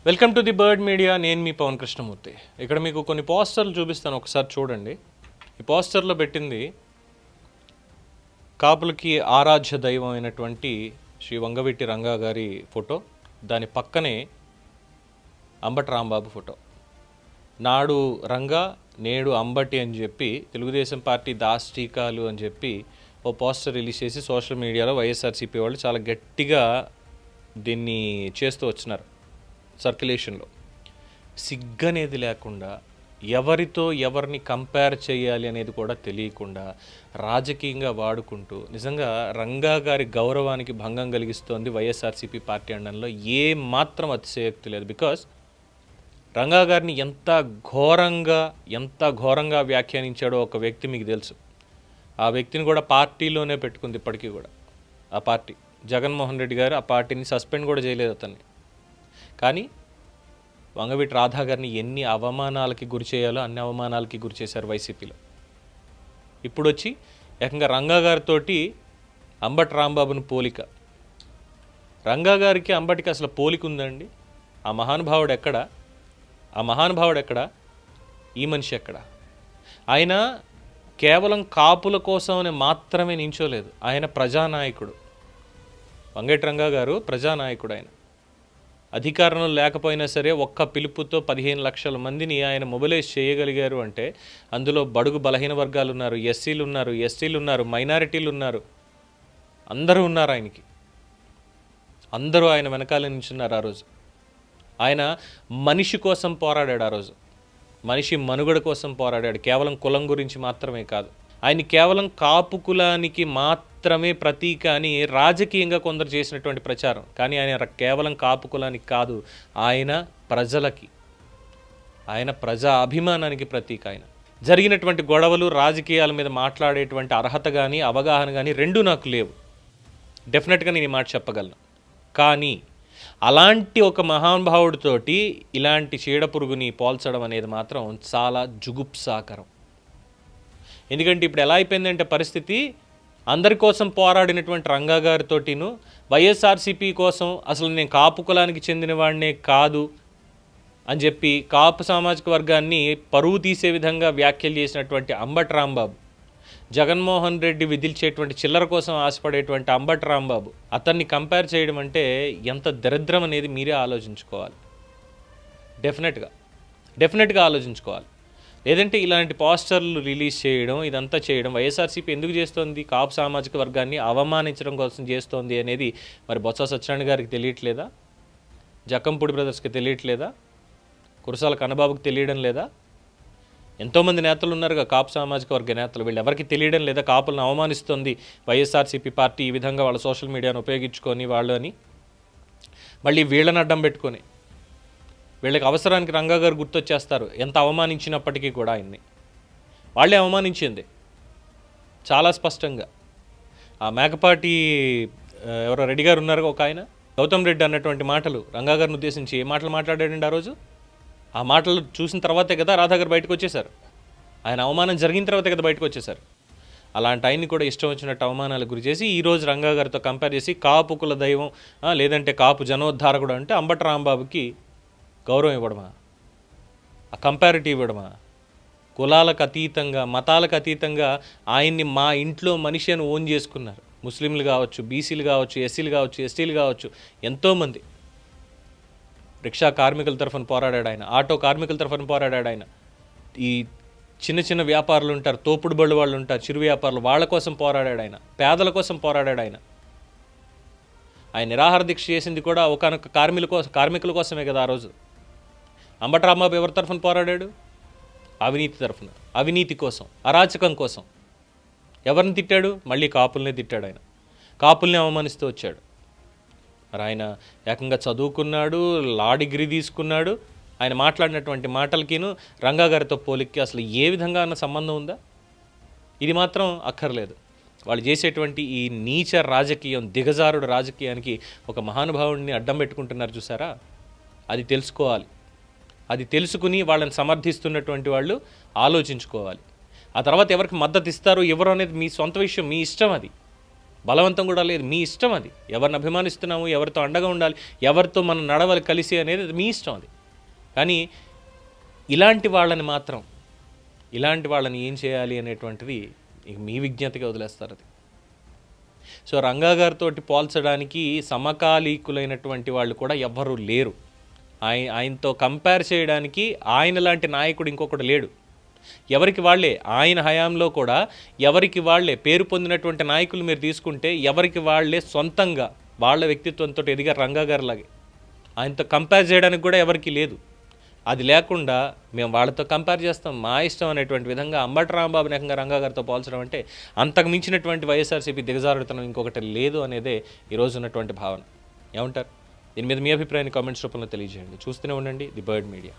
Welcome to the bird media. నేను మీ పవన్ కృష్ణమూర్తి. ఇక్కడ మీకు కొన్ని పోస్టర్లు చూపిస్తాను, ఒకసారి చూడండి. ఈ పోస్టర్లో పెట్టింది కాపులకి ఆరాధ్య దైవం అయినటువంటి శ్రీ వంగవీటి రంగా గారి ఫోటో. దాని పక్కనే అంబటి రాంబాబు ఫోటో. నాడు రంగా నేడు అంబటి అని చెప్పి తెలుగుదేశం పార్టీ దాష్టీకాలు అని చెప్పి ఓ పోస్టర్ రిలీజ్ చేసి సోషల్ మీడియాలో వైఎస్ఆర్సీపీ వాళ్ళు చాలా గట్టిగా దీన్ని చేస్తూ వచ్చినారు సర్క్యులేషన్లో. సిగ్గనేది లేకుండా, ఎవరితో ఎవరిని కంపేర్ చేయాలి అనేది కూడా తెలియకుండా రాజకీయంగా వాడుకుంటూ నిజంగా రంగా గారి గౌరవానికి భంగం కలిగిస్తోంది వైఎస్ఆర్సీపీ పార్టీ అండంలో. ఏ మాత్రం అతిశయోక్తి లేదు. బికాస్ రంగా గారిని ఎంత ఘోరంగా వ్యాఖ్యానించాడో ఒక వ్యక్తి మీకు తెలుసు. ఆ వ్యక్తిని కూడా పార్టీలోనే పెట్టుకుంది ఇప్పటికీ కూడా. ఆ పార్టీ జగన్మోహన్ రెడ్డి గారు ఆ పార్టీని సస్పెండ్ కూడా చేయలేదు అతన్ని. కానీ వంగవీటి రాధా గారిని ఎన్ని అవమానాలకి గురి చేయాలో అన్ని అవమానాలకి గురి చేశారు వైసీపీలో. ఇప్పుడు వచ్చి ఏకంగా రంగా గారితో అంబటి రాంబాబుని పోలిక. రంగా గారికి అంబటికి అసలు పోలిక ఉందండి? ఆ మహానుభావుడు ఎక్కడ? ఈ మనిషి ఎక్కడ? ఆయన కేవలం కాపుల కోసం అని మాత్రమే నించోలేదు. ఆయన ప్రజానాయకుడు. వంగవీటి రంగా గారు ప్రజానాయకుడు. ఆయన అధికారంలో లేకపోయినా సరే ఒక్క పిలుపుతో 15 లక్షల మందిని ఆయన మొబిలైజ్ చేయగలిగారు అంటే అందులో బడుగు బలహీన వర్గాలు ఉన్నారు, ఎస్సీలు ఉన్నారు, మైనారిటీలు ఉన్నారు, అందరూ ఉన్నారు. అందరూ ఆయన వెనకాల నించున్నారు. ఆ రోజు ఆయన మనిషి కోసం పోరాడాడు. ఆ రోజు మనిషి మనుగడ కోసం పోరాడాడు. కేవలం కులం గురించి మాత్రమే కాదు. ఆయన కేవలం కాపు కులానికి మాత్రమే ప్రతీక అని రాజకీయంగా కొందరు చేసినటువంటి ప్రచారం. కానీ ఆయన కేవలం కాపు కులానికి కాదు, ఆయన ప్రజలకి, ఆయన ప్రజా అభిమానానికి ప్రతీక. ఆయన జరిగినటువంటి గొడవలు, రాజకీయాల మీద మాట్లాడేటువంటి అర్హత కానీ అవగాహన కానీ రెండూ నాకు లేవు. డెఫినెట్గా నేను ఈ మాట చెప్పగలను. కానీ అలాంటి ఒక మహానుభావుడితోటి ఇలాంటి చీడపురుగుని పోల్చడం అనేది మాత్రం చాలా జుగుప్సాకరం. ఎందుకంటే ఇప్పుడు ఎలా అయిపోయిందంటే పరిస్థితి, అందరి కోసం పోరాడినటువంటి రంగా గారితోటిను వైఎస్ఆర్సీపీ కోసం అసలు నేను కాపు కులానికి చెందిన వాడినే కాదు అని చెప్పి కాపు సామాజిక వర్గాన్ని పరువు తీసే విధంగా వ్యాఖ్యలు చేసినటువంటి అంబటి రాంబాబు, జగన్మోహన్ రెడ్డి విధిల్చేటువంటి చిల్లర కోసం ఆశపడేటువంటి అంబటి రాంబాబు, అతన్ని కంపేర్ చేయడం అంటే ఎంత దరిద్రం అనేది మీరే ఆలోచించుకోవాలి. డెఫినెట్గా ఆలోచించుకోవాలి. లేదంటే ఇలాంటి పోస్టర్లు రిలీజ్ చేయడం, ఇదంతా చేయడం వైఎస్ఆర్సీపీ ఎందుకు చేస్తోంది? కాపు సామాజిక వర్గాన్ని అవమానించడం కోసం చేస్తోంది అనేది మరి బొత్స సత్యనారాయణ గారికి తెలియట్లేదా? జక్కంపూడి బ్రదర్స్కి తెలియట్లేదా? కురసాల కన్నబాబుకి తెలియడం లేదా? ఎంతోమంది నేతలు ఉన్నారుగా కాపు సామాజిక వర్గ నేతలు. వీళ్ళు ఎవరికి తెలియడం లేదా కాపులను అవమానిస్తుంది వైఎస్ఆర్సీపీ పార్టీ ఈ విధంగా వాళ్ళ సోషల్ మీడియాను ఉపయోగించుకొని వాళ్ళు అని మళ్ళీ వీళ్ళని అడ్డం పెట్టుకొని వీళ్ళకి అవసరానికి రంగా గారు గుర్తొచ్చేస్తారు. ఎంత అవమానించినప్పటికీ కూడా ఆయన్ని వాళ్ళే అవమానించింది చాలా స్పష్టంగా. ఆ మేకపాటి ఎవరో రెడ్డి గారు ఉన్నారు ఒక ఆయన, గౌతమ్ రెడ్డి అన్నటువంటి మాటలు రంగా గారిని ఉద్దేశించి ఏ మాటలు మాట్లాడాడండి ఆ రోజు? ఆ మాటలు చూసిన తర్వాతే కదా రాధా గారు బయటకు వచ్చేశారు. ఆయన అవమానం జరిగిన తర్వాతే కదా బయటకు వచ్చేశారు. అలాంటి ఆయన్ని కూడా ఇష్టం వచ్చినట్టు అవమానాలకు గురి చేసి ఈరోజు రంగా గారితో కంపేర్ చేసి కాపు కుల దైవం లేదంటే కాపు జనోద్ధారకుడు అంటే అంబటి రాంబాబుకి గౌరవం ఇవ్వడమా? ఆ కంపారిటివ్ ఇవ్వడమా? కులాలకు అతీతంగా, మతాలకు అతీతంగా ఆయన్ని మా ఇంట్లో మనిషి అని ఓన్ చేసుకున్నారు. ముస్లింలు కావచ్చు, బీసీలు కావచ్చు, ఎస్సీలు కావచ్చు, ఎస్టీలు కావచ్చు, ఎంతోమంది. రిక్షా కార్మికుల తరఫున పోరాడాడు ఆయన, ఆటో కార్మికుల తరఫున పోరాడాడు ఆయన, ఈ చిన్న చిన్న వ్యాపారులు ఉంటారు, తోపుడు బళ్ళు వాళ్ళు ఉంటారు, చిరు వ్యాపారులు, వాళ్ళ కోసం పోరాడాడు ఆయన, పేదల కోసం పోరాడాడు ఆయన. ఆయన నిరాహార దీక్ష చేసింది కూడా ఒకనొక కార్మికుల కోసమే కదా ఆ రోజు. అంబటి రాంబాబు ఎవరి తరఫున పోరాడాడు? అవినీతి తరఫున, అవినీతి కోసం, అరాచకం కోసం. ఎవరిని తిట్టాడు? మళ్ళీ కాపుల్నే తిట్టాడు ఆయన. కాపుల్ని అవమానిస్తూ వచ్చాడు. మరి ఆయన ఏకంగా చదువుకున్నాడు, లా డిగ్రీ తీసుకున్నాడు. ఆయన మాట్లాడినటువంటి మాటలకిను రంగా గారితో పోలికి అసలు ఏ విధంగా అన్న సంబంధం ఉందా? ఇది మాత్రం అక్కర్లేదు. వాళ్ళు చేసేటువంటి ఈ నీచ రాజకీయం, దిగజారుడు రాజకీయానికి ఒక మహానుభావుడిని అడ్డం పెట్టుకుంటున్నారు చూసారా? అది తెలుసుకోవాలి. అది తెలుసుకుని వాళ్ళని సమర్థిస్తున్నటువంటి వాళ్ళు ఆలోచించుకోవాలి. ఆ తర్వాత ఎవరికి మద్దతు ఇస్తారు ఎవరు అనేది మీ సొంత విషయం, మీ ఇష్టం. అది బలవంతం కూడా లేదు. మీ ఇష్టం అది. ఎవరిని అభిమానిస్తున్నాము, ఎవరితో అండగా ఉండాలి, ఎవరితో మనం నడవాలి కలిసి అనేది అది మీ ఇష్టం అది. కానీ ఇలాంటి వాళ్ళని ఏం చేయాలి అనేటువంటిది ఇక మీ విజ్ఞతగా వదిలేస్తారు అది. సో రంగా గారితో పోల్చడానికి సమకాలీకులైనటువంటి వాళ్ళు కూడా ఎవ్వరూ లేరు. ఆయనతో కంపేర్ చేయడానికి ఆయన లాంటి నాయకుడు ఇంకొకడు లేడు. ఎవరికి వాళ్ళే ఆయన హయాంలో కూడా ఎవరికి వాళ్ళే పేరు పొందినటువంటి నాయకులు మీరు తీసుకుంటే ఎవరికి వాళ్ళే సొంతంగా వాళ్ళ వ్యక్తిత్వంతో ఎదిగారు రంగా గారిలాగే. ఆయనతో కంపేర్ చేయడానికి కూడా ఎవరికి లేదు. అది లేకుండా మేము వాళ్ళతో కంపేర్ చేస్తాం మా ఇష్టం అనేటువంటి విధంగా అంబటి రాంబాబు ఏకంగా రంగా గారితో పోల్చడం అంటే అంతకు మించినటువంటి వైఎస్ఆర్సీపీ దిగజారుడుతనం ఇంకొకటి లేదు అనేదే ఈరోజు ఉన్నటువంటి భావన. ఏమంటారు? దీని మీద మీ అభిప్రాయాన్ని కామెంట్స్ రూపంలో తెలియజేయండి. చూస్తూనే ఉండండి ది బర్డ్ మీడియా.